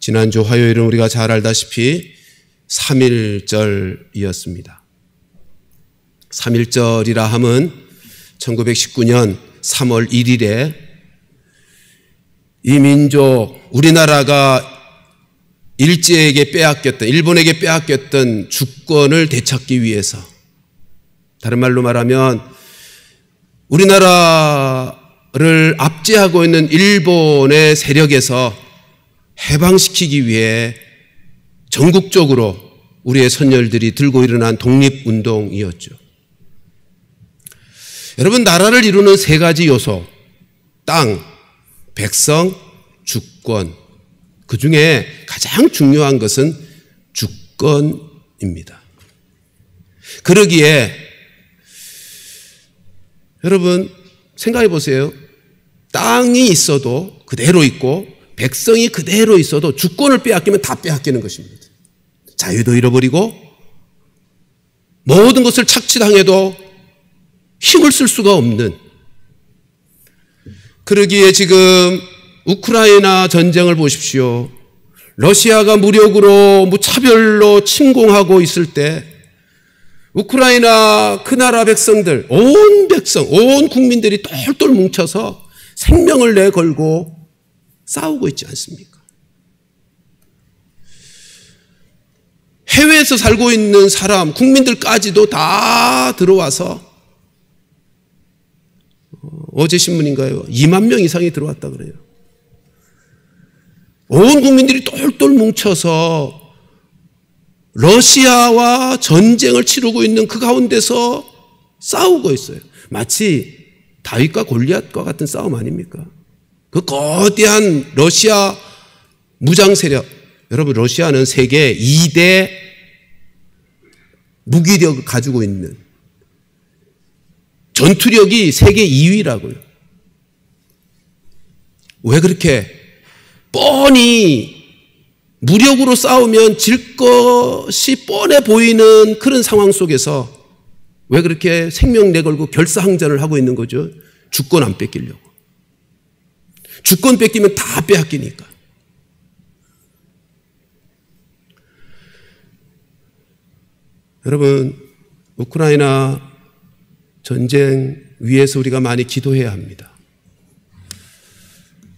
지난주 화요일은 우리가 잘 알다시피 3.1절이었습니다. 3.1절이라 함은 1919년 3월 1일에 이 민족, 우리나라가 일제에게 빼앗겼던, 일본에게 빼앗겼던 주권을 되찾기 위해서, 다른 말로 말하면 우리나라를 압제하고 있는 일본의 세력에서 해방시키기 위해 전국적으로 우리의 선열들이 들고 일어난 독립운동이었죠. 여러분, 나라를 이루는 세 가지 요소, 땅, 백성, 주권, 그 중에 가장 중요한 것은 주권입니다. 그러기에 여러분 생각해 보세요. 땅이 있어도 그대로 있고 백성이 그대로 있어도 주권을 빼앗기면 다 빼앗기는 것입니다. 자유도 잃어버리고 모든 것을 착취당해도 힘을 쓸 수가 없는, 그러기에 지금 우크라이나 전쟁을 보십시오. 러시아가 무력으로 무차별로 침공하고 있을 때 우크라이나 그 나라 백성들, 온 백성, 온 국민들이 똘똘 뭉쳐서 생명을 내걸고 싸우고 있지 않습니까? 해외에서 살고 있는 사람, 국민들까지도 다 들어와서, 어제 신문인가요? 2만 명 이상이 들어왔다 그래요. 온 국민들이 똘똘 뭉쳐서 러시아와 전쟁을 치르고 있는 그 가운데서 싸우고 있어요. 마치 다윗과 골리앗과 같은 싸움 아닙니까? 그 거대한 러시아 무장 세력, 여러분 러시아는 세계 2대 무기력을 가지고 있는, 전투력이 세계 2위라고요. 왜 그렇게 뻔히 무력으로 싸우면 질 것이 뻔해 보이는 그런 상황 속에서 왜 그렇게 생명 내걸고 결사항전을 하고 있는 거죠? 주권 안 뺏기려고. 주권 뺏기면 다 빼앗기니까. 여러분, 우크라이나 전쟁 위해서 우리가 많이 기도해야 합니다.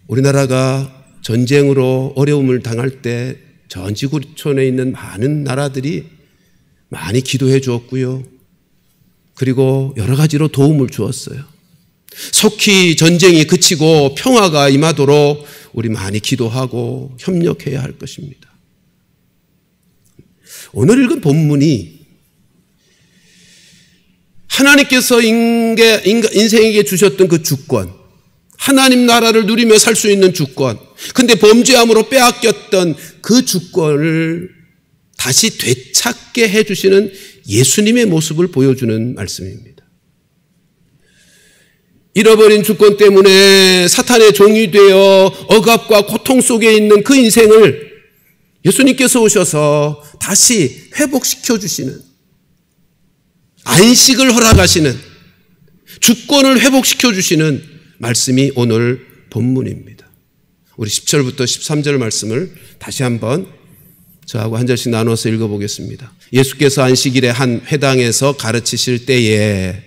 우리나라가 전쟁으로 어려움을 당할 때 전 지구촌에 있는 많은 나라들이 많이 기도해 주었고요. 그리고 여러 가지로 도움을 주었어요. 속히 전쟁이 그치고 평화가 임하도록 우리 많이 기도하고 협력해야 할 것입니다. 오늘 읽은 본문이 하나님께서 인생에게 주셨던 그 주권, 하나님 나라를 누리며 살 수 있는 주권, 근데 범죄함으로 빼앗겼던 그 주권을 다시 되찾게 해주시는 예수님의 모습을 보여주는 말씀입니다. 잃어버린 주권 때문에 사탄의 종이 되어 억압과 고통 속에 있는 그 인생을 예수님께서 오셔서 다시 회복시켜 주시는, 안식을 허락하시는, 주권을 회복시켜 주시는 말씀이 오늘 본문입니다. 우리 10절부터 13절 말씀을 다시 한번 저하고 한 절씩 나눠서 읽어보겠습니다. 예수께서 안식일에 한 회당에서 가르치실 때에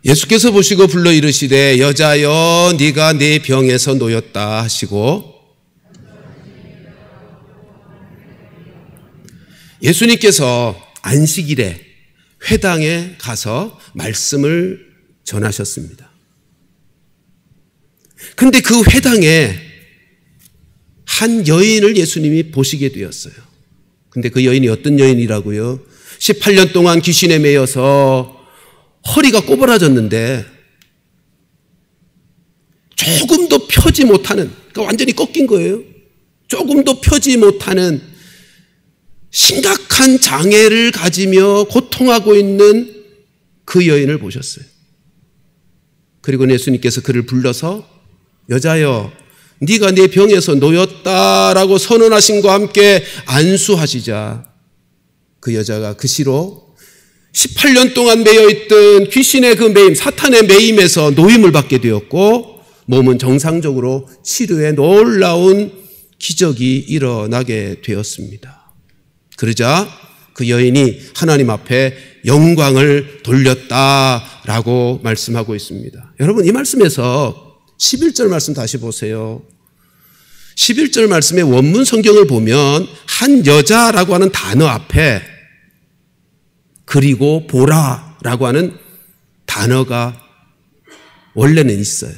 예수께서 보시고 불러 이르시되 여자여 네가 네 병에서 놓였다 하시고, 예수님께서 안식일에 회당에 가서 말씀을 전하셨습니다. 그런데 그 회당에 한 여인을 예수님이 보시게 되었어요. 근데 그 여인이 어떤 여인이라고요? 18년 동안 귀신에 매여서 허리가 꼬부라졌는데 조금도 펴지 못하는, 그러니까 완전히 꺾인 거예요. 조금도 펴지 못하는 심각한 장애를 가지며 고통하고 있는 그 여인을 보셨어요. 그리고 예수님께서 그를 불러서 여자여 네가 네 병에서 놓였다라고 선언하심과 함께 안수하시자 그 여자가 그 시로 18년 동안 매여있던 귀신의 그 매임, 사탄의 매임에서 노임을 받게 되었고 몸은 정상적으로 치료에 놀라운 기적이 일어나게 되었습니다. 그러자 그 여인이 하나님 앞에 영광을 돌렸다라고 말씀하고 있습니다. 여러분, 이 말씀에서 11절 말씀 다시 보세요. 11절 말씀의 원문 성경을 보면 한 여자라고 하는 단어 앞에 그리고 보라라고 하는 단어가 원래는 있어요.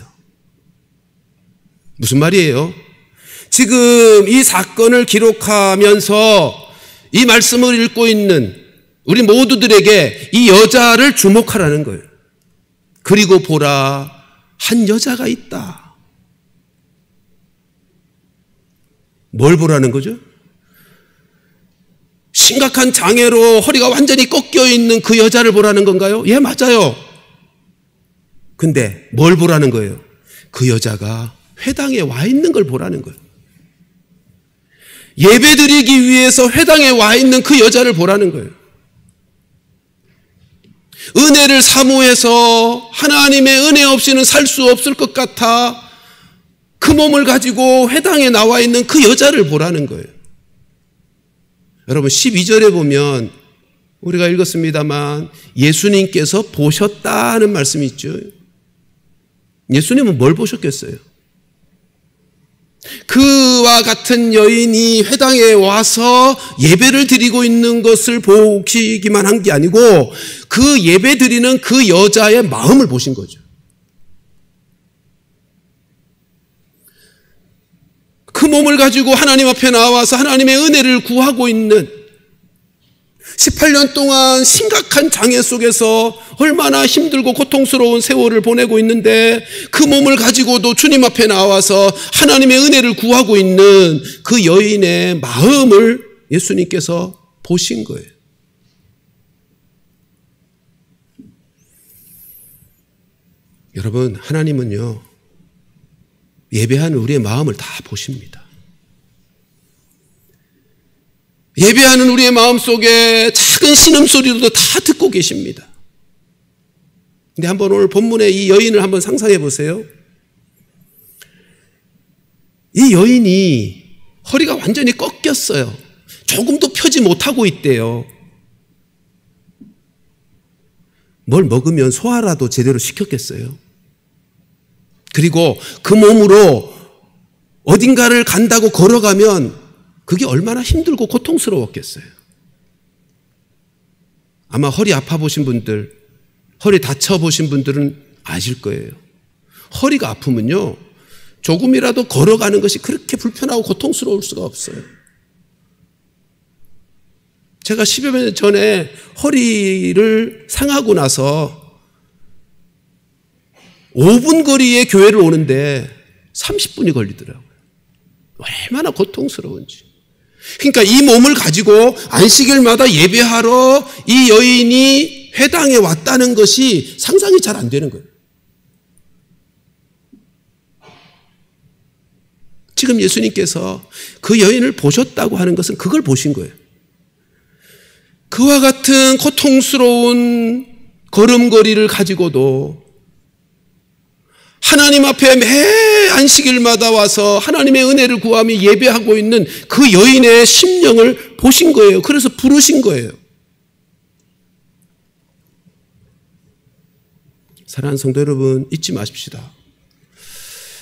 무슨 말이에요? 지금 이 사건을 기록하면서 이 말씀을 읽고 있는 우리 모두들에게 이 여자를 주목하라는 거예요. 그리고 보라, 한 여자가 있다. 뭘 보라는 거죠? 심각한 장애로 허리가 완전히 꺾여 있는 그 여자를 보라는 건가요? 예, 맞아요. 근데 뭘 보라는 거예요? 그 여자가 회당에 와 있는 걸 보라는 거예요. 예배 드리기 위해서 회당에 와 있는 그 여자를 보라는 거예요. 은혜를 사모해서 하나님의 은혜 없이는 살 수 없을 것 같아 그 몸을 가지고 회당에 나와 있는 그 여자를 보라는 거예요. 여러분, 12절에 보면 우리가 읽었습니다만 예수님께서 보셨다는 말씀이 있죠. 예수님은 뭘 보셨겠어요? 그와 같은 여인이 회당에 와서 예배를 드리고 있는 것을 보시기만 한 게 아니고 그 예배 드리는 그 여자의 마음을 보신 거죠. 그 몸을 가지고 하나님 앞에 나와서 하나님의 은혜를 구하고 있는 18년 동안 심각한 장애 속에서 얼마나 힘들고 고통스러운 세월을 보내고 있는데 그 몸을 가지고도 주님 앞에 나와서 하나님의 은혜를 구하고 있는 그 여인의 마음을 예수님께서 보신 거예요. 여러분, 하나님은요, 예배하는 우리의 마음을 다 보십니다. 예배하는 우리의 마음속에 작은 신음소리로도 다 듣고 계십니다. 근데 한번 오늘 본문의 이 여인을 한번 상상해 보세요. 이 여인이 허리가 완전히 꺾였어요. 조금도 펴지 못하고 있대요. 뭘 먹으면 소화라도 제대로 시켰겠어요. 그리고 그 몸으로 어딘가를 간다고 걸어가면 그게 얼마나 힘들고 고통스러웠겠어요. 아마 허리 아파 보신 분들, 허리 다쳐 보신 분들은 아실 거예요. 허리가 아프면요, 조금이라도 걸어가는 것이 그렇게 불편하고 고통스러울 수가 없어요. 제가 10여 년 전에 허리를 상하고 나서 5분 거리에 교회를 오는데 30분이 걸리더라고요. 얼마나 고통스러운지. 그러니까 이 몸을 가지고 안식일마다 예배하러 이 여인이 회당에 왔다는 것이 상상이 잘 안 되는 거예요. 지금 예수님께서 그 여인을 보셨다고 하는 것은 그걸 보신 거예요. 그와 같은 고통스러운 걸음걸이를 가지고도 하나님 앞에 매 안식일마다 와서 하나님의 은혜를 구하며 예배하고 있는 그 여인의 심령을 보신 거예요. 그래서 부르신 거예요. 사랑하는 성도 여러분, 잊지 마십시다.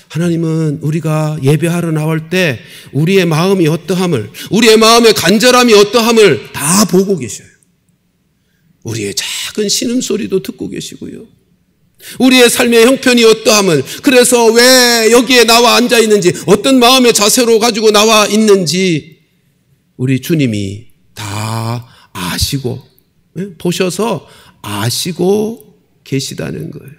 하나님은 우리가 예배하러 나올 때 우리의 마음이 어떠함을, 우리의 마음의 간절함이 어떠함을 다 보고 계셔요. 우리의 작은 신음소리도 듣고 계시고요. 우리의 삶의 형편이 어떠함을, 그래서 왜 여기에 나와 앉아 있는지, 어떤 마음의 자세로 가지고 나와 있는지 우리 주님이 다 아시고, 보셔서 아시고 계시다는 거예요.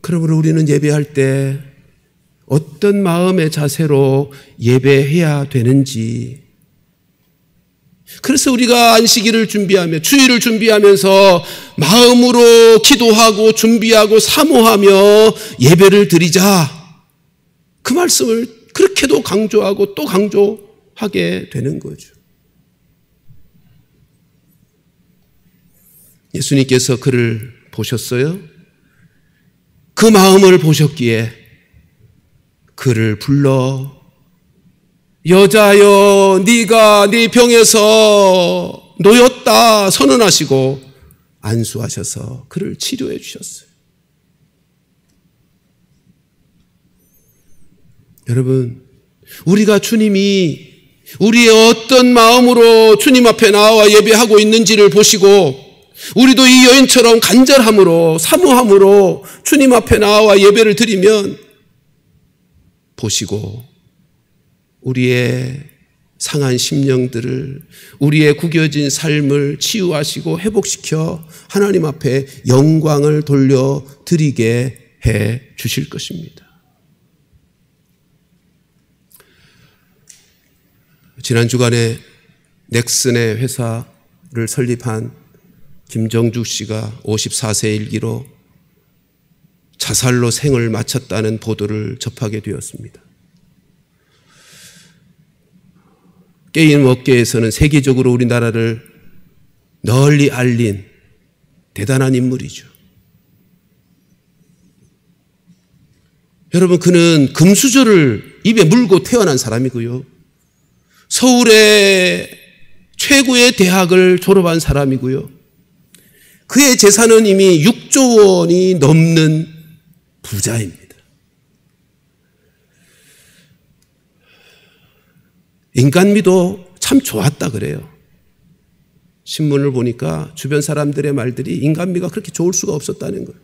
그러므로 우리는 예배할 때 어떤 마음의 자세로 예배해야 되는지, 그래서 우리가 안식일을 준비하며 주일을 준비하면서 마음으로 기도하고 준비하고 사모하며 예배를 드리자, 그 말씀을 그렇게도 강조하고 또 강조하고 하게 되는 거죠. 예수님께서 그를 보셨어요. 그 마음을 보셨기에 그를 불러 여자여 네가 네 병에서 놓였다 선언하시고 안수하셔서 그를 치료해 주셨어요. 여러분, 우리가 주님이 우리의 어떤 마음으로 주님 앞에 나와 예배하고 있는지를 보시고 우리도 이 여인처럼 간절함으로 사모함으로 주님 앞에 나와 예배를 드리면 보시고 우리의 상한 심령들을 우리의 구겨진 삶을 치유하시고 회복시켜 하나님 앞에 영광을 돌려드리게 해 주실 것입니다. 지난 주간에 넥슨의 회사를 설립한 김정주 씨가 54세 일기로 자살로 생을 마쳤다는 보도를 접하게 되었습니다. 게임 업계에서는 세계적으로 우리나라를 널리 알린 대단한 인물이죠. 여러분, 그는 금수저를 입에 물고 태어난 사람이고요. 서울의 최고의 대학을 졸업한 사람이고요. 그의 재산은 이미 6조 원이 넘는 부자입니다. 인간미도 참 좋았다 그래요. 신문을 보니까 주변 사람들의 말들이 인간미가 그렇게 좋을 수가 없었다는 거예요.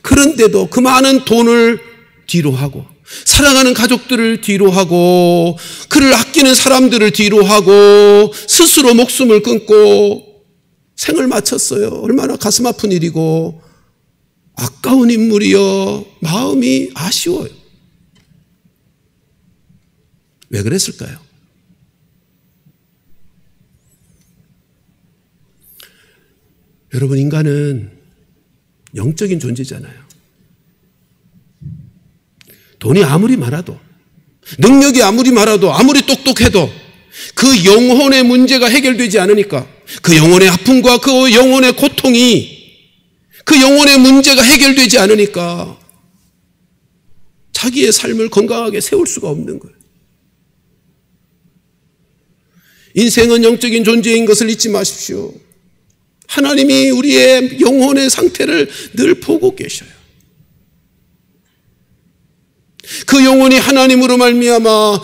그런데도 그 많은 돈을 뒤로 하고 사랑하는 가족들을 뒤로 하고 그를 아끼는 사람들을 뒤로 하고 스스로 목숨을 끊고 생을 마쳤어요. 얼마나 가슴 아픈 일이고 아까운 인물이여 마음이 아쉬워요. 왜 그랬을까요? 여러분, 인간은 영적인 존재잖아요. 돈이 아무리 많아도, 능력이 아무리 많아도, 아무리 똑똑해도 그 영혼의 문제가 해결되지 않으니까, 그 영혼의 아픔과 그 영혼의 고통이, 그 영혼의 문제가 해결되지 않으니까 자기의 삶을 건강하게 세울 수가 없는 거예요. 인생은 영적인 존재인 것을 잊지 마십시오. 하나님이 우리의 영혼의 상태를 늘 보고 계셔요. 그 영혼이 하나님으로 말미암아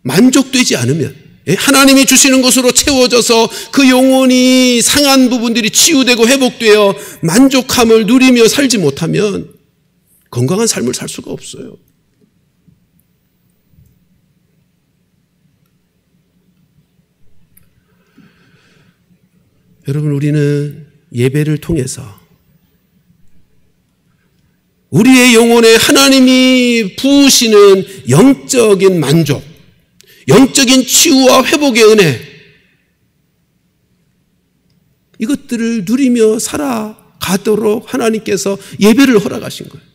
만족되지 않으면, 하나님이 주시는 것으로 채워져서 그 영혼이 상한 부분들이 치유되고 회복되어 만족함을 누리며 살지 못하면 건강한 삶을 살 수가 없어요. 여러분, 우리는 예배를 통해서 우리의 영혼에 하나님이 부으시는 영적인 만족, 영적인 치유와 회복의 은혜, 이것들을 누리며 살아가도록 하나님께서 예배를 허락하신 거예요.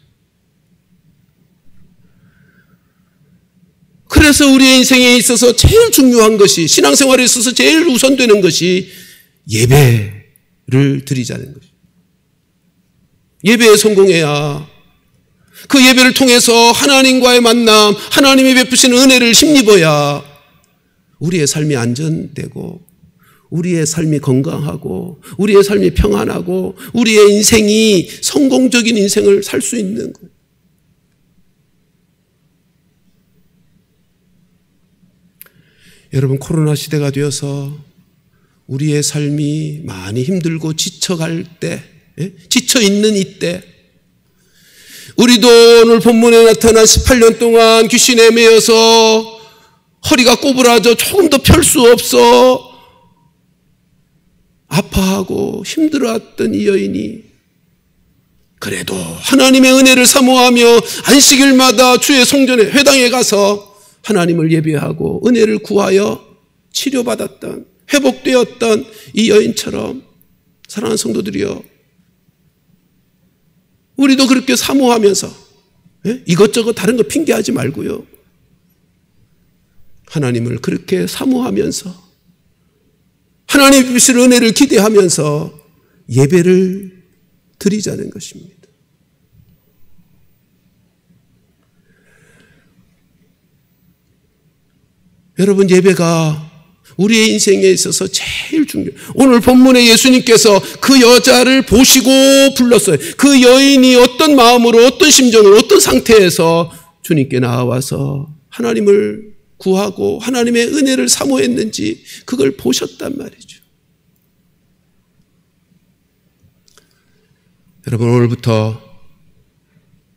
그래서 우리의 인생에 있어서 제일 중요한 것이, 신앙생활에 있어서 제일 우선되는 것이 예배를 드리자는 것이죠. 예배에 성공해야 그 예배를 통해서 하나님과의 만남, 하나님이 베푸시는 은혜를 힘입어야 우리의 삶이 안전되고 우리의 삶이 건강하고 우리의 삶이 평안하고 우리의 인생이 성공적인 인생을 살 수 있는 거예요. 여러분, 코로나 시대가 되어서 우리의 삶이 많이 힘들고 지쳐갈 때, 지쳐있는 이때, 우리도 오늘 본문에 나타난 18년 동안 귀신에 매여서 허리가 꼬부라져 조금 더 펼 수 없어 아파하고 힘들어했던 이 여인이 그래도 하나님의 은혜를 사모하며 안식일마다 주의 성전에 회당에 가서 하나님을 예배하고 은혜를 구하여 치료받았던, 회복되었던 이 여인처럼, 사랑하는 성도들이여, 우리도 그렇게 사모하면서 이것저것 다른 거 핑계하지 말고요, 하나님을 그렇게 사모하면서 하나님의 주실 은혜를 기대하면서 예배를 드리자는 것입니다. 여러분, 예배가 우리의 인생에 있어서 제일 중요해요. 오늘 본문에 예수님께서 그 여자를 보시고 불렀어요. 그 여인이 어떤 마음으로, 어떤 심정으로, 어떤 상태에서 주님께 나와서 하나님을 구하고 하나님의 은혜를 사모했는지 그걸 보셨단 말이죠. 여러분, 오늘부터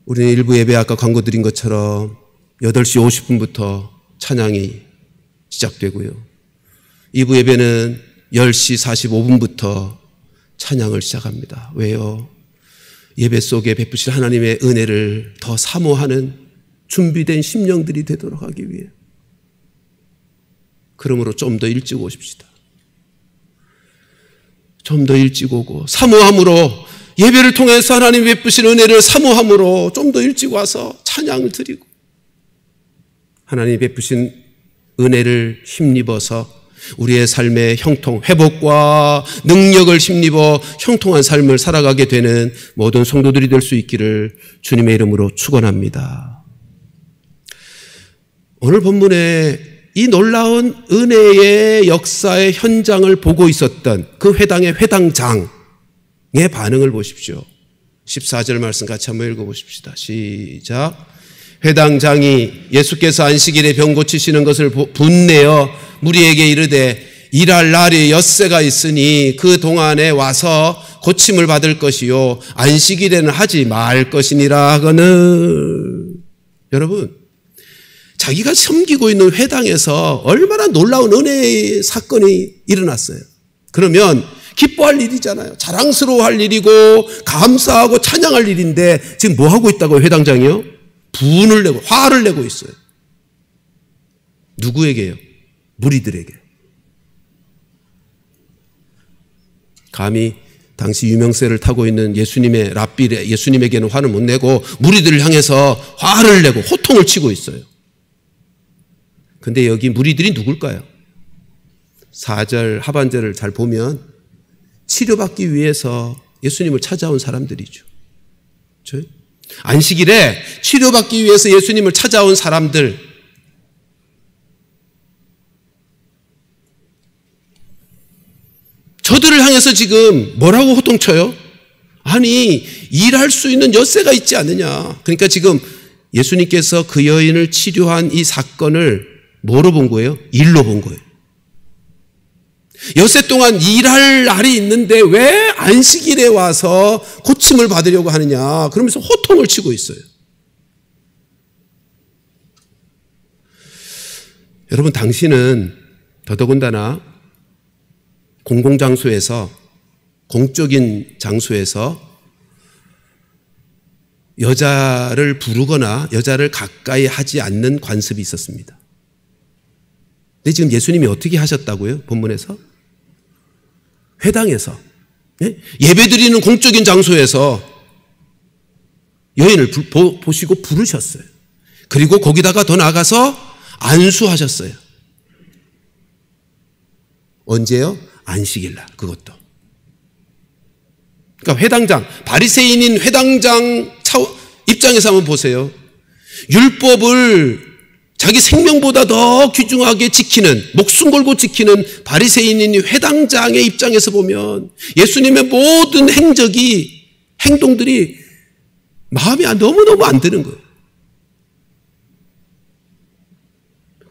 우리는 일부 예배 아까 광고 드린 것처럼 8시 50분부터 찬양이 시작되고요. 2부 예배는 10시 45분부터 찬양을 시작합니다. 왜요? 예배 속에 베푸실 하나님의 은혜를 더 사모하는 준비된 심령들이 되도록 하기 위해. 그러므로 좀 더 일찍 오십시다. 좀 더 일찍 오고 사모함으로 예배를 통해서 하나님 베푸신 은혜를 사모함으로 좀 더 일찍 와서 찬양을 드리고 하나님 베푸신 은혜를 힘입어서 우리의 삶의 형통, 회복과 능력을 힘입어 형통한 삶을 살아가게 되는 모든 성도들이 될 수 있기를 주님의 이름으로 축원합니다. 오늘 본문에 이 놀라운 은혜의 역사의 현장을 보고 있었던 그 회당의 회당장의 반응을 보십시오. 14절 말씀 같이 한번 읽어보십시다. 시작. 회당장이 예수께서 안식일에 병 고치시는 것을 분내어 무리에게 이르되 일할 날이 엿새가 있으니 그 동안에 와서 고침을 받을 것이요 안식일에는 하지 말 것이니라 하거늘. 여러분, 자기가 섬기고 있는 회당에서 얼마나 놀라운 은혜의 사건이 일어났어요. 그러면 기뻐할 일이잖아요. 자랑스러워할 일이고 감사하고 찬양할 일인데 지금 뭐 하고 있다고요? 회당장이요? 분을 내고 화를 내고 있어요. 누구에게요? 무리들에게. 감히 당시 유명세를 타고 있는 예수님의 랍비 예수님에게는 화를 못 내고 무리들을 향해서 화를 내고 호통을 치고 있어요. 근데 여기 무리들이 누굴까요? 4절 하반절을 잘 보면 치료받기 위해서 예수님을 찾아온 사람들이죠. 그렇죠? 안식일에 치료받기 위해서 예수님을 찾아온 사람들. 저들을 향해서 지금 뭐라고 호통쳐요? 아니, 일할 수 있는 엿새가 있지 않느냐. 그러니까 지금 예수님께서 그 여인을 치료한 이 사건을 뭐로 본 거예요? 일로 본 거예요. 엿새 동안 일할 날이 있는데 왜 안식일에 와서 고침을 받으려고 하느냐. 그러면서 호통을 치고 있어요. 여러분, 당신은 더더군다나 공공장소에서, 공적인 장소에서 여자를 부르거나 여자를 가까이 하지 않는 관습이 있었습니다. 근데 지금 예수님이 어떻게 하셨다고요? 본문에서? 회당에서, 예배드리는 공적인 장소에서 여인을 보시고 부르셨어요. 그리고 거기다가 더 나가서 안수하셨어요. 언제요? 안식일날. 그것도. 그러니까 회당장, 바리새인인 회당장 입장에서 한번 보세요. 율법을 자기 생명보다 더 귀중하게 지키는, 목숨 걸고 지키는 바리새인인 회당장의 입장에서 보면 예수님의 모든 행동들이 마음이 너무너무 안 드는 거예요.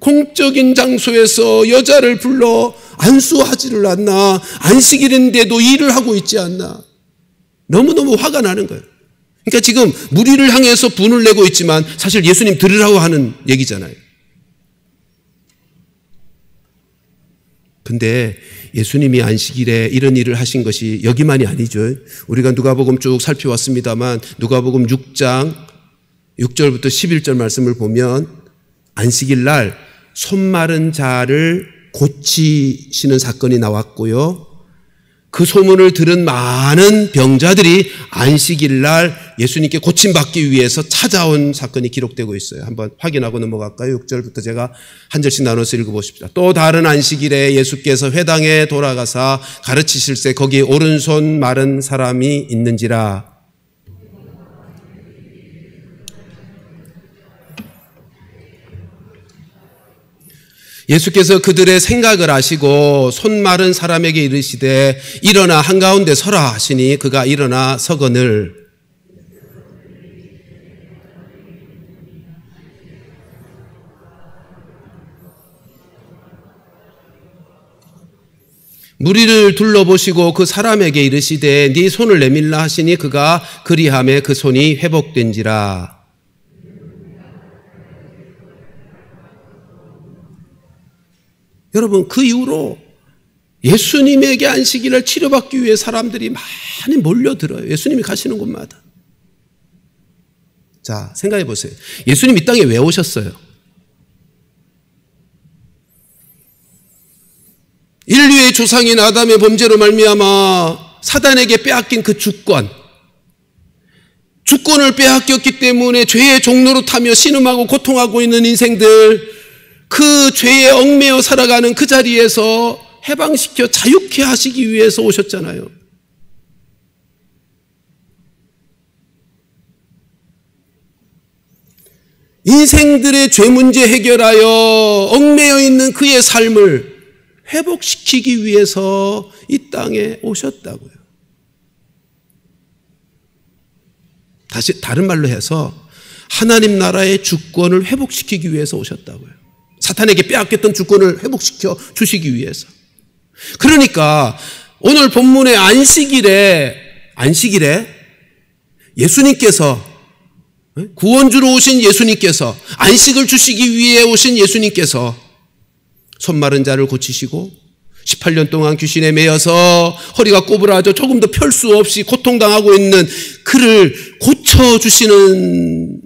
공적인 장소에서 여자를 불러 안수하지를 않나, 안식일인데도 일을 하고 있지 않나, 너무너무 화가 나는 거예요. 그러니까 지금 무리를 향해서 분을 내고 있지만 사실 예수님 들으라고 하는 얘기잖아요. 근데 예수님이 안식일에 이런 일을 하신 것이 여기만이 아니죠. 우리가 누가복음 쭉 살펴왔습니다만 누가복음 6장 6절부터 11절 말씀을 보면 안식일 날 손 마른 자를 고치시는 사건이 나왔고요. 그 소문을 들은 많은 병자들이 안식일 날 예수님께 고침받기 위해서 찾아온 사건이 기록되고 있어요. 한번 확인하고 넘어갈까요? 6절부터 제가 한 절씩 나눠서 읽어보십시다. 또 다른 안식일에 예수께서 회당에 돌아가사 가르치실새 거기 오른손 마른 사람이 있는지라. 예수께서 그들의 생각을 아시고 손 마른 사람에게 이르시되 일어나 한가운데 서라 하시니 그가 일어나 서거늘. 무리를 둘러보시고 그 사람에게 이르시되 네 손을 내밀라 하시니 그가 그리하매 그 손이 회복된지라. 여러분, 그 이후로 예수님에게 안식일을 치료받기 위해 사람들이 많이 몰려들어요. 예수님이 가시는 곳마다. 자, 생각해 보세요. 예수님 이 땅에 왜 오셨어요? 인류의 조상인 아담의 범죄로 말미암아 사단에게 빼앗긴 그 주권을 빼앗겼기 때문에 죄의 종로로 타며 신음하고 고통하고 있는 인생들, 그 죄에 얽매여 살아가는 그 자리에서 해방시켜 자유케 하시기 위해서 오셨잖아요. 인생들의 죄 문제 해결하여 얽매여 있는 그의 삶을 회복시키기 위해서 이 땅에 오셨다고요. 다른 말로 해서 하나님 나라의 주권을 회복시키기 위해서 오셨다고요. 사탄에게 빼앗겼던 주권을 회복시켜 주시기 위해서. 그러니까 오늘 본문의 안식일에 예수님께서, 구원주로 오신 예수님께서, 안식을 주시기 위해 오신 예수님께서 손 마른 자를 고치시고 18년 동안 귀신에 매여서 허리가 꼬부라져 조금도 펼 수 없이 고통당하고 있는 그를 고쳐주시는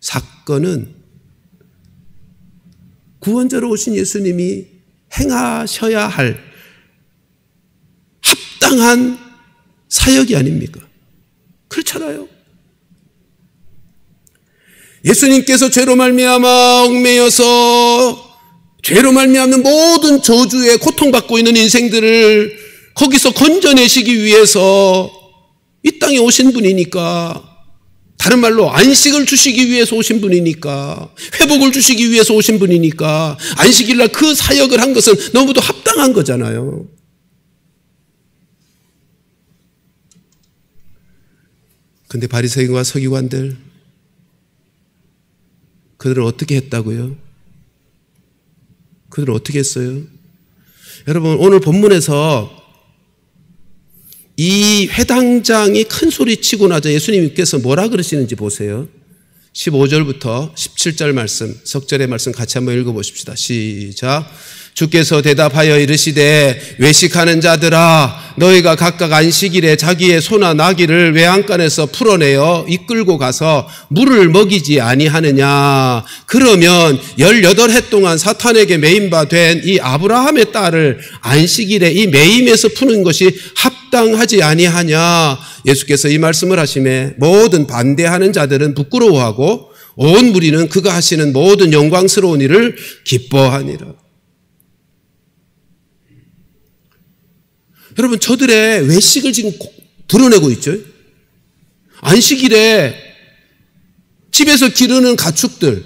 사건은 구원자로 오신 예수님이 행하셔야 할 합당한 사역이 아닙니까? 그렇잖아요. 예수님께서 죄로 말미암아 얽매여서 죄로 말미암는 모든 저주에 고통받고 있는 인생들을 거기서 건져내시기 위해서 이 땅에 오신 분이니까, 다른 말로 안식을 주시기 위해서 오신 분이니까, 회복을 주시기 위해서 오신 분이니까 안식일날 그 사역을 한 것은 너무도 합당한 거잖아요. 근데 바리새인과 서기관들, 그들은 어떻게 했다고요? 그들은 어떻게 했어요? 여러분, 오늘 본문에서 이 회당장이 큰 소리 치고 나자 예수님께서 뭐라 그러시는지 보세요. 15절부터 17절 말씀, 석절의 말씀 같이 한번 읽어보십시다. 시작. 주께서 대답하여 이르시되 외식하는 자들아, 너희가 각각 안식일에 자기의 소나 나귀를 외양간에서 풀어내어 이끌고 가서 물을 먹이지 아니하느냐. 그러면 18해 동안 사탄에게 매임 바 된 이 아브라함의 딸을 안식일에 이 매임에서 푸는 것이 합당하지 아니하냐. 예수께서 이 말씀을 하시매 모든 반대하는 자들은 부끄러워하고 온 무리는 그가 하시는 모든 영광스러운 일을 기뻐하니라. 여러분, 저들의 외식을 지금 드러내고 있죠. 안식일에 집에서 기르는 가축들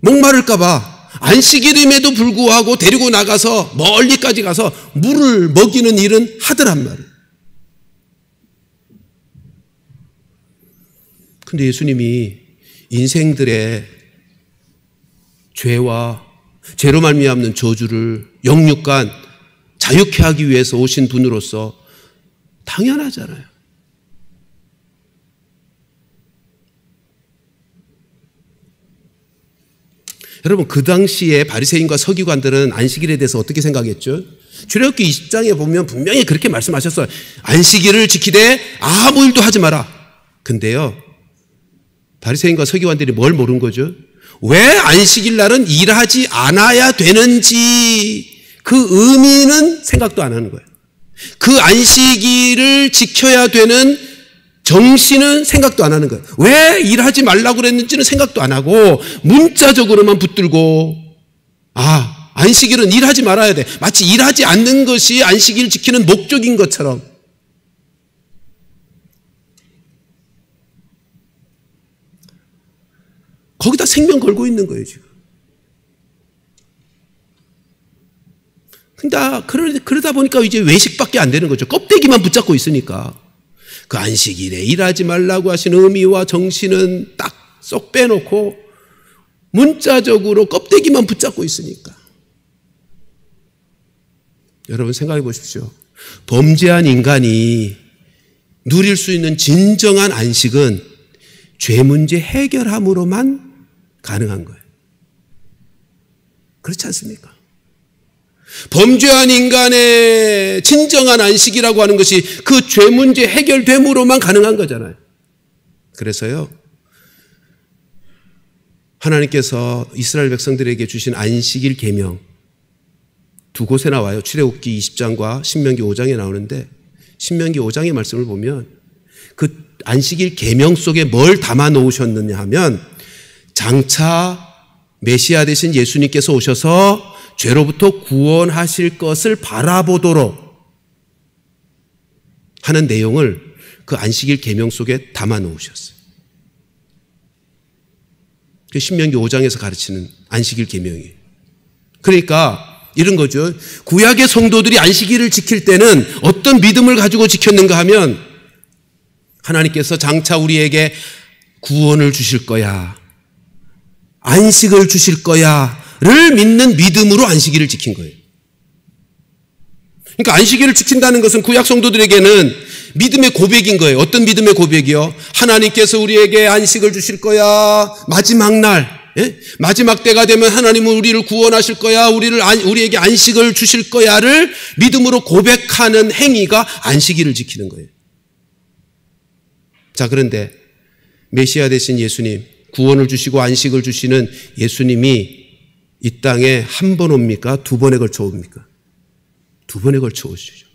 목마를까 봐 안식일임에도 불구하고 데리고 나가서 멀리까지 가서 물을 먹이는 일은 하더란 말이에요. 근데 예수님이 인생들의 죄로 말미암는 저주를 영육간 자유케 하기 위해서 오신 분으로서 당연하잖아요. 여러분, 그 당시에 바리새인과 서기관들은 안식일에 대해서 어떻게 생각했죠? 출애굽기 20장에 보면 분명히 그렇게 말씀하셨어요. 안식일을 지키되 아무 일도 하지 마라. 근데요, 바리새인과 서기관들이 뭘 모르는 거죠? 왜 안식일 날은 일하지 않아야 되는지 그 의미는 생각도 안 하는 거예요. 그 안식일을 지켜야 되는 정신은 생각도 안 하는 거예요. 왜 일하지 말라고 그랬는지는 생각도 안 하고 문자적으로만 붙들고 안식일은 일하지 말아야 돼. 마치 일하지 않는 것이 안식일 지키는 목적인 것처럼. 거기다 생명 걸고 있는 거예요, 지금. 근데 그러다 보니까 이제 외식밖에 안 되는 거죠. 껍데기만 붙잡고 있으니까. 그 안식일에 일하지 말라고 하신 의미와 정신은 딱 쏙 빼놓고 문자적으로 껍데기만 붙잡고 있으니까. 여러분 생각해 보십시오. 범죄한 인간이 누릴 수 있는 진정한 안식은 죄 문제 해결함으로만 가능한 거예요. 그렇지 않습니까? 범죄한 인간의 진정한 안식이라고 하는 것이 그 죄 문제 해결됨으로만 가능한 거잖아요. 그래서요, 하나님께서 이스라엘 백성들에게 주신 안식일 계명 두 곳에 나와요. 출애굽기 20장과 신명기 5장에 나오는데, 신명기 5장의 말씀을 보면 그 안식일 계명 속에 뭘 담아 놓으셨느냐 하면, 장차 메시아 되신 예수님께서 오셔서 죄로부터 구원하실 것을 바라보도록 하는 내용을 그 안식일 계명 속에 담아 놓으셨어요. 그 신명기 5장에서 가르치는 안식일 계명이에요. 그러니까 이런 거죠. 구약의 성도들이 안식일을 지킬 때는 어떤 믿음을 가지고 지켰는가 하면, 하나님께서 장차 우리에게 구원을 주실 거야, 안식을 주실 거야를 믿는 믿음으로 안식일을 지킨 거예요. 그러니까 안식일을 지킨다는 것은 구약 성도들에게는 믿음의 고백인 거예요. 어떤 믿음의 고백이요? 하나님께서 우리에게 안식을 주실 거야, 마지막 날, 마지막 때가 되면 하나님은 우리를 구원하실 거야, 우리에게 안식을 주실 거야를 믿음으로 고백하는 행위가 안식일을 지키는 거예요. 자, 그런데 메시아 되신 예수님, 구원을 주시고 안식을 주시는 예수님이 이 땅에 한 번 옵니까? 두 번에 걸쳐 옵니까? 두 번에 걸쳐 오시죠.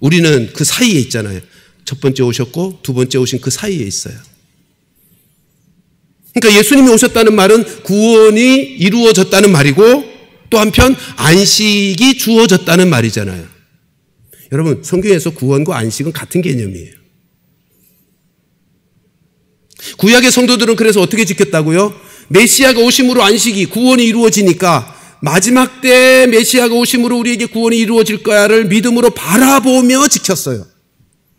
우리는 그 사이에 있잖아요. 첫 번째 오셨고 두 번째 오신 그 사이에 있어요. 그러니까 예수님이 오셨다는 말은 구원이 이루어졌다는 말이고, 또 한편 안식이 주어졌다는 말이잖아요. 여러분, 성경에서 구원과 안식은 같은 개념이에요. 구약의 성도들은 그래서 어떻게 지켰다고요? 메시아가 오심으로 안식이, 구원이 이루어지니까 마지막 때 메시아가 오심으로 우리에게 구원이 이루어질 거야를 믿음으로 바라보며 지켰어요.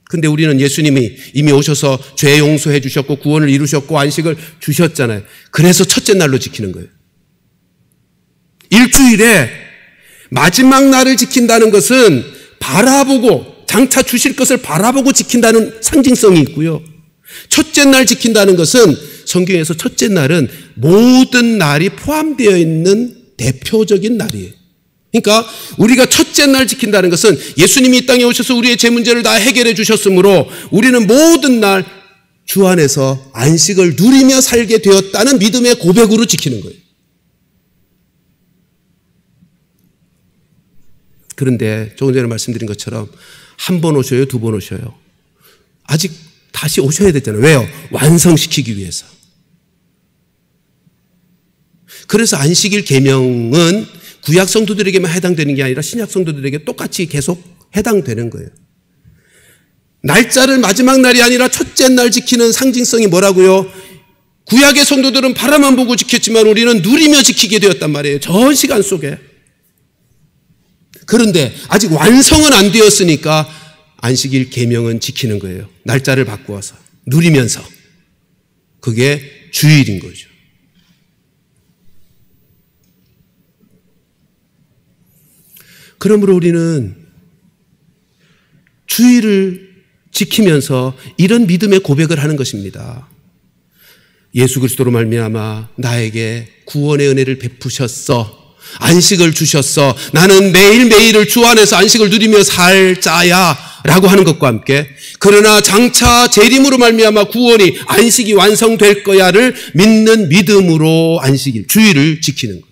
근데 우리는 예수님이 이미 오셔서 죄 용서해 주셨고 구원을 이루셨고 안식을 주셨잖아요. 그래서 첫째 날로 지키는 거예요. 일주일에 마지막 날을 지킨다는 것은 바라보고, 장차 주실 것을 바라보고 지킨다는 상징성이 있고요. 첫째 날 지킨다는 것은, 성경에서 첫째 날은 모든 날이 포함되어 있는 대표적인 날이에요. 그러니까 우리가 첫째 날 지킨다는 것은 예수님이 이 땅에 오셔서 우리의 죄 문제를 다 해결해 주셨으므로 우리는 모든 날 주 안에서 안식을 누리며 살게 되었다는 믿음의 고백으로 지키는 거예요. 그런데 조금 전에 말씀드린 것처럼 한 번 오셔요, 두 번 오셔요? 아직 다시 오셔야 되잖아요. 왜요? 완성시키기 위해서. 그래서 안식일 계명은 구약 성도들에게만 해당되는 게 아니라 신약 성도들에게 똑같이 계속 해당되는 거예요. 날짜를 마지막 날이 아니라 첫째 날 지키는 상징성이 뭐라고요? 구약의 성도들은 바라만 보고 지켰지만 우리는 누리며 지키게 되었단 말이에요. 전 시간 속에. 그런데 아직 완성은 안 되었으니까 안식일 계명은 지키는 거예요. 날짜를 바꾸어서 누리면서. 그게 주일인 거죠. 그러므로 우리는 주일을 지키면서 이런 믿음의 고백을 하는 것입니다. 예수 그리스도로 말미암아 나에게 구원의 은혜를 베푸셨어. 안식을 주셨어. 나는 매일매일을 주 안에서 안식을 누리며 살 자야 라고 하는 것과 함께, 그러나 장차 재림으로 말미암아 구원이, 안식이 완성될 거야를 믿는 믿음으로 안식일, 주일을 지키는 거예요.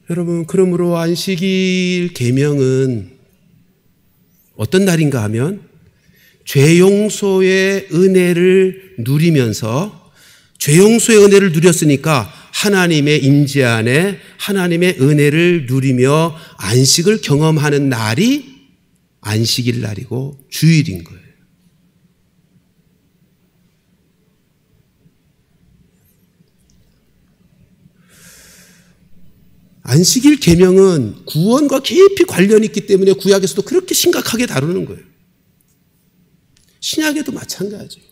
여러분, 그러므로 안식일 계명은 어떤 날인가 하면 죄 용서의 은혜를 누리면서, 죄 용서의 은혜를 누렸으니까 하나님의 임재 안에 하나님의 은혜를 누리며 안식을 경험하는 날이 안식일 날이고 주일인 거예요. 안식일 계명은 구원과 깊이 관련이 있기 때문에 구약에서도 그렇게 심각하게 다루는 거예요. 신약에도 마찬가지예요.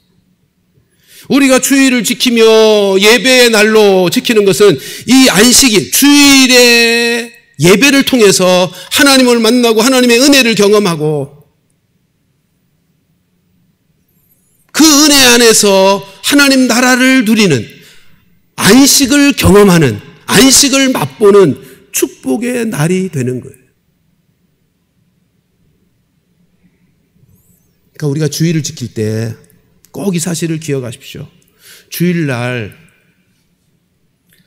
우리가 주일을 지키며 예배의 날로 지키는 것은 이 안식일, 주일의 예배를 통해서 하나님을 만나고 하나님의 은혜를 경험하고 그 은혜 안에서 하나님 나라를 누리는, 안식을 경험하는, 안식을 맛보는 축복의 날이 되는 거예요. 그러니까 우리가 주일을 지킬 때 꼭 이 사실을 기억하십시오. 주일날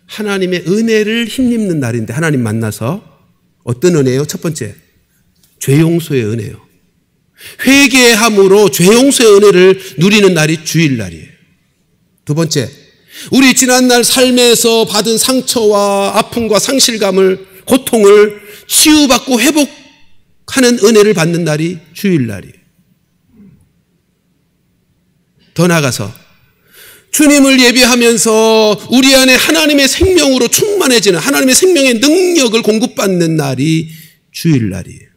하나님의 은혜를 힘입는 날인데, 하나님 만나서 어떤 은혜예요? 첫 번째, 죄 용서의 은혜요. 회개함으로 죄 용서의 은혜를 누리는 날이 주일날이에요. 두 번째, 우리 지난날 삶에서 받은 상처와 아픔과 상실감을, 고통을 치유받고 회복하는 은혜를 받는 날이 주일날이에요. 더 나아가서 주님을 예배하면서 우리 안에 하나님의 생명으로 충만해지는, 하나님의 생명의 능력을 공급받는 날이 주일날이에요.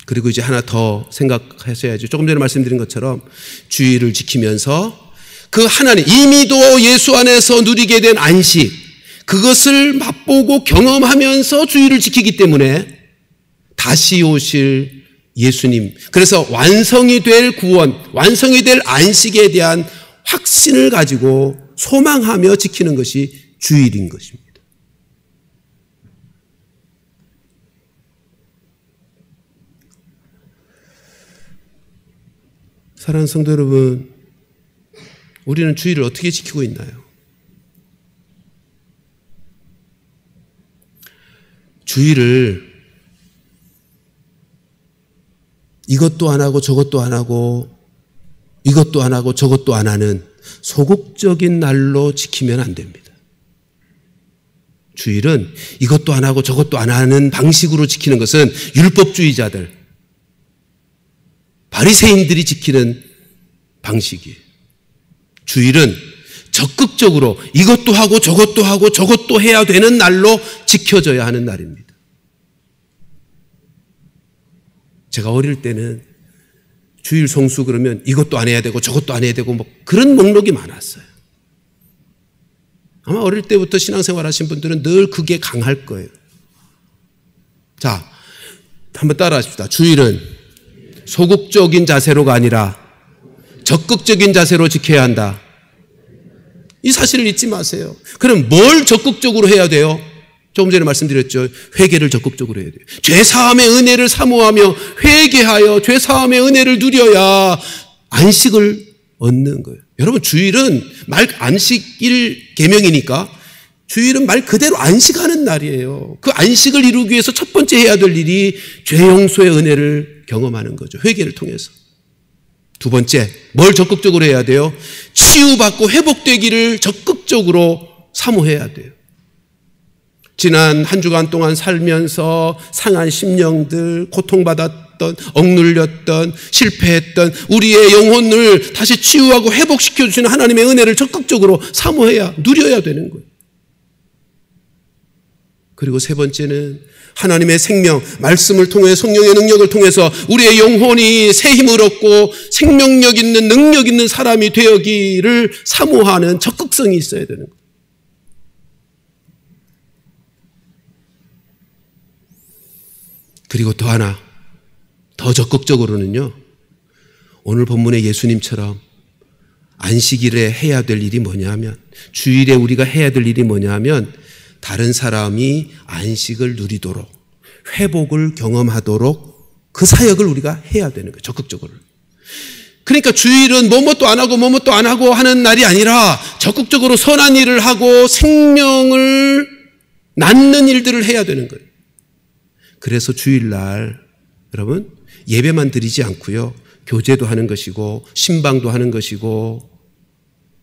그리고 이제 하나 더 생각하셔야죠. 조금 전에 말씀드린 것처럼 주일을 지키면서 그 하나님, 이미도 예수 안에서 누리게 된 안식, 그것을 맛보고 경험하면서 주일을 지키기 때문에 다시 오실 예수님, 그래서 완성이 될 구원, 완성이 될 안식에 대한 확신을 가지고 소망하며 지키는 것이 주일인 것입니다. 사랑하는 성도 여러분, 우리는 주일을 어떻게 지키고 있나요? 주일을 이것도 안 하고 저것도 안 하고 이것도 안 하고 저것도 안 하는 소극적인 날로 지키면 안 됩니다. 주일은 이것도 안 하고 저것도 안 하는 방식으로 지키는 것은 율법주의자들, 바리새인들이 지키는 방식이에요. 주일은 적극적으로 이것도 하고 저것도 하고 저것도 해야 되는 날로 지켜져야 하는 날입니다. 제가 어릴 때는 주일 성수 그러면 이것도 안 해야 되고 저것도 안 해야 되고 뭐 그런 목록이 많았어요. 아마 어릴 때부터 신앙생활 하신 분들은 늘 그게 강할 거예요. 자, 한번 따라 하십시다. 주일은 소극적인 자세로가 아니라 적극적인 자세로 지켜야 한다. 이 사실을 잊지 마세요. 그럼 뭘 적극적으로 해야 돼요? 조금 전에 말씀드렸죠. 회개를 적극적으로 해야 돼요. 죄사함의 은혜를 사모하며 회개하여 죄사함의 은혜를 누려야 안식을 얻는 거예요. 여러분, 주일은 말 안식일 계명이니까 주일은 말 그대로 안식하는 날이에요. 그 안식을 이루기 위해서 첫 번째 해야 될 일이 죄 용서의 은혜를 경험하는 거죠. 회개를 통해서. 두 번째, 뭘 적극적으로 해야 돼요? 치유받고 회복되기를 적극적으로 사모해야 돼요. 지난 한 주간 동안 살면서 상한 심령들, 고통받았던, 억눌렸던, 실패했던 우리의 영혼을 다시 치유하고 회복시켜 주시는 하나님의 은혜를 적극적으로 사모해야, 누려야 되는 거예요. 그리고 세 번째는 하나님의 생명, 말씀을 통해 성령의 능력을 통해서 우리의 영혼이 새 힘을 얻고 생명력 있는, 능력 있는 사람이 되어기를 사모하는 적극성이 있어야 되는 거예요. 그리고 또 하나, 더 적극적으로는요, 오늘 본문의 예수님처럼 안식일에 해야 될 일이 뭐냐 하면, 주일에 우리가 해야 될 일이 뭐냐 하면, 다른 사람이 안식을 누리도록, 회복을 경험하도록 그 사역을 우리가 해야 되는 거예요. 적극적으로. 그러니까 주일은 뭐뭐도 안 하고 뭐뭐도 안 하고 하는 날이 아니라 적극적으로 선한 일을 하고 생명을 낳는 일들을 해야 되는 거예요. 그래서 주일날 여러분 예배만 드리지 않고요. 교제도 하는 것이고 신방도 하는 것이고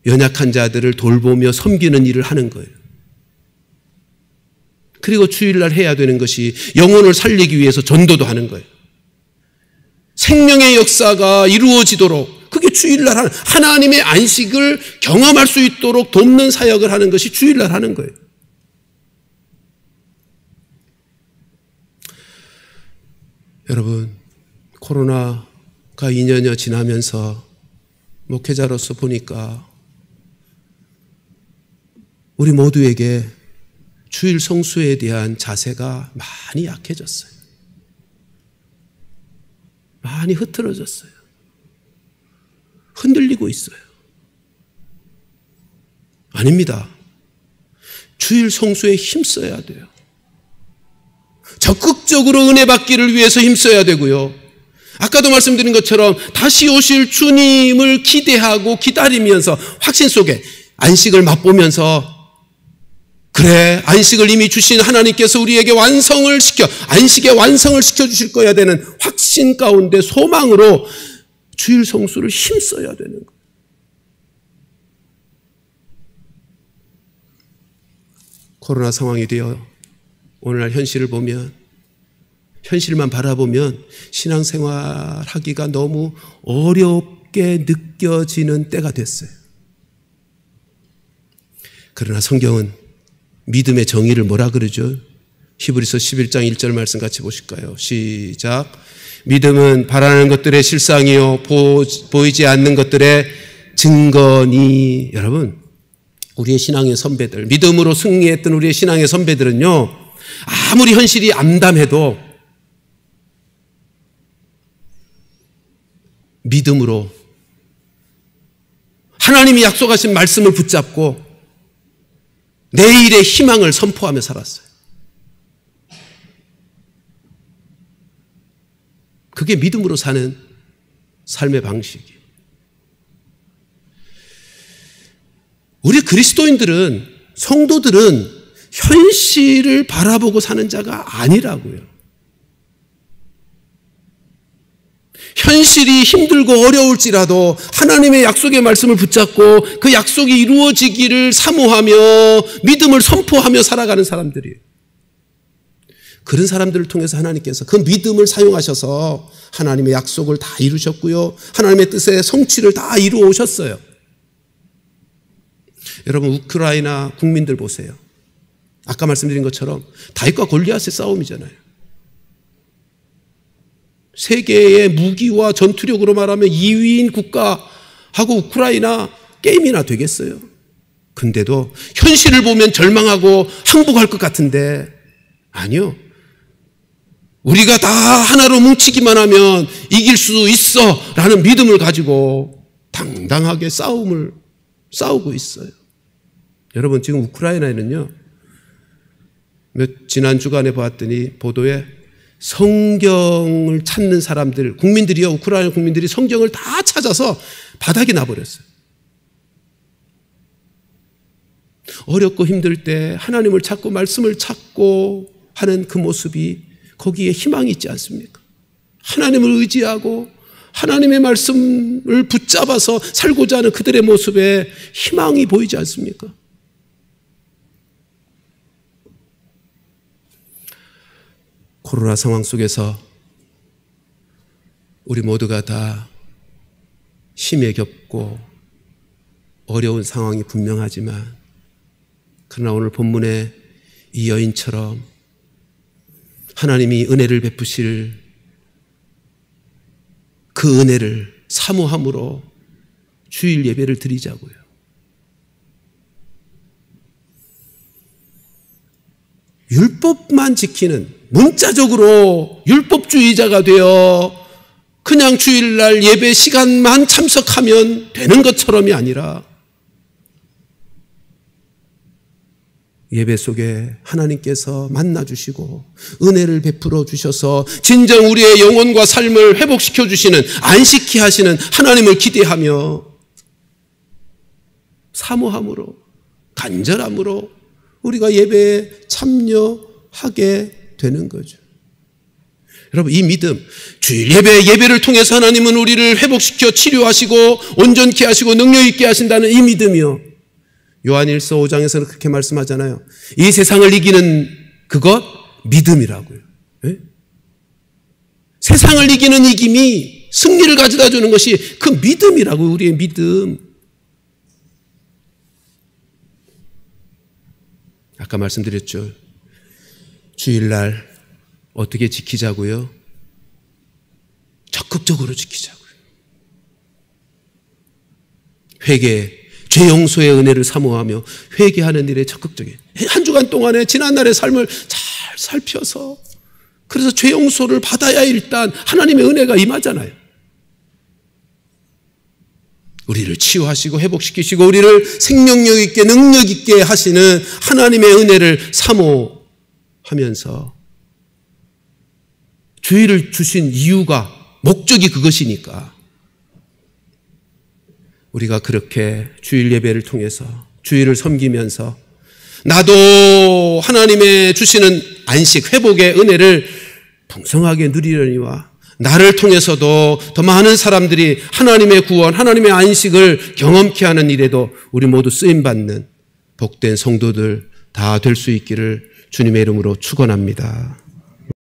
연약한 자들을 돌보며 섬기는 일을 하는 거예요. 그리고 주일날 해야 되는 것이 영혼을 살리기 위해서 전도도 하는 거예요. 생명의 역사가 이루어지도록 그게 주일날 하는 하나님의 안식을 경험할 수 있도록 돕는 사역을 하는 것이 주일날 하는 거예요. 여러분 코로나가 2년여 지나면서 목회자로서 보니까 우리 모두에게 주일 성수에 대한 자세가 많이 약해졌어요. 많이 흐트러졌어요. 흔들리고 있어요. 아닙니다. 주일 성수에 힘써야 돼요. 적극적으로 은혜 받기를 위해서 힘써야 되고요. 아까도 말씀드린 것처럼 다시 오실 주님을 기대하고 기다리면서 확신 속에 안식을 맛보면서 그래 안식을 이미 주신 하나님께서 우리에게 안식의 완성을 시켜주실 거야 되는 확신 가운데 소망으로 주일 성수를 힘써야 되는 거예요. 코로나 상황이 되어 오늘날 현실을 보면 현실만 바라보면 신앙생활 하기가 너무 어렵게 느껴지는 때가 됐어요. 그러나 성경은 믿음의 정의를 뭐라 그러죠? 히브리서 11장 1절 말씀 같이 보실까요? 시작. 믿음은 바라는 것들의 실상이요 보이지 않는 것들의 증거니. 여러분 우리의 신앙의 선배들 믿음으로 승리했던 우리의 신앙의 선배들은요 아무리 현실이 암담해도 믿음으로 하나님이 약속하신 말씀을 붙잡고 내일의 희망을 선포하며 살았어요. 그게 믿음으로 사는 삶의 방식이에요. 우리 그리스도인들은 성도들은 현실을 바라보고 사는 자가 아니라고요. 현실이 힘들고 어려울지라도 하나님의 약속의 말씀을 붙잡고 그 약속이 이루어지기를 사모하며 믿음을 선포하며 살아가는 사람들이에요. 그런 사람들을 통해서 하나님께서 그 믿음을 사용하셔서 하나님의 약속을 다 이루셨고요. 하나님의 뜻의 성취를 다 이루어 오셨어요. 여러분 우크라이나 국민들 보세요. 아까 말씀드린 것처럼 다윗과 골리앗의 싸움이잖아요. 세계의 무기와 전투력으로 말하면 2위인 국가하고 우크라이나 게임이나 되겠어요. 근데도 현실을 보면 절망하고 항복할 것 같은데 아니요. 우리가 다 하나로 뭉치기만 하면 이길 수 있어 라는 믿음을 가지고 당당하게 싸우고 있어요. 여러분 지금 우크라이나에는요 지난 주간에 보았더니 보도에 성경을 찾는 사람들, 국민들이요, 우크라이나 국민들이 성경을 다 찾아서 바닥에 놔버렸어요. 어렵고 힘들 때 하나님을 찾고 말씀을 찾고 하는 그 모습이 거기에 희망이 있지 않습니까? 하나님을 의지하고 하나님의 말씀을 붙잡아서 살고자 하는 그들의 모습에 희망이 보이지 않습니까? 코로나 상황 속에서 우리 모두가 다 힘에 겹고 어려운 상황이 분명하지만 그러나 오늘 본문의 이 여인처럼 하나님이 은혜를 베푸실 그 은혜를 사모함으로 주일 예배를 드리자고요. 율법만 지키는 문자적으로 율법주의자가 되어 그냥 주일날 예배 시간만 참석하면 되는 것처럼이 아니라 예배 속에 하나님께서 만나주시고 은혜를 베풀어 주셔서 진정 우리의 영혼과 삶을 회복시켜 주시는, 안식케 하시는 하나님을 기대하며 사모함으로, 간절함으로 우리가 예배에 참여하게 되는 거죠. 여러분, 이 믿음, 주일 예배를 통해서 하나님은 우리를 회복시켜 치료하시고 온전케 하시고 능력 있게 하신다는 이 믿음이요, 요한일서 5장에서는 그렇게 말씀하잖아요. 이 세상을 이기는 그것, 믿음이라고요. 네? 세상을 이기는 이김이 승리를 가져다 주는 것이 그 믿음이라고요. 우리의 믿음. 아까 말씀드렸죠. 주일날 어떻게 지키자고요? 적극적으로 지키자고요. 회개, 죄 용서의 은혜를 사모하며 회개하는 일에 적극적이에요. 한 주간 동안에 지난날의 삶을 잘 살펴서, 그래서 죄 용서를 받아야 일단 하나님의 은혜가 임하잖아요. 우리를 치유하시고 회복시키시고 우리를 생명력 있게 능력 있게 하시는 하나님의 은혜를 사모하면서, 주일을 주신 이유가, 목적이 그것이니까 우리가 그렇게 주일 예배를 통해서 주일을 섬기면서 나도 하나님의 주시는 안식, 회복의 은혜를 풍성하게 누리려니와 나를 통해서도 더 많은 사람들이 하나님의 구원, 하나님의 안식을 경험케 하는 일에도 우리 모두 쓰임받는 복된 성도들 다 될 수 있기를 주님의 이름으로 축원합니다.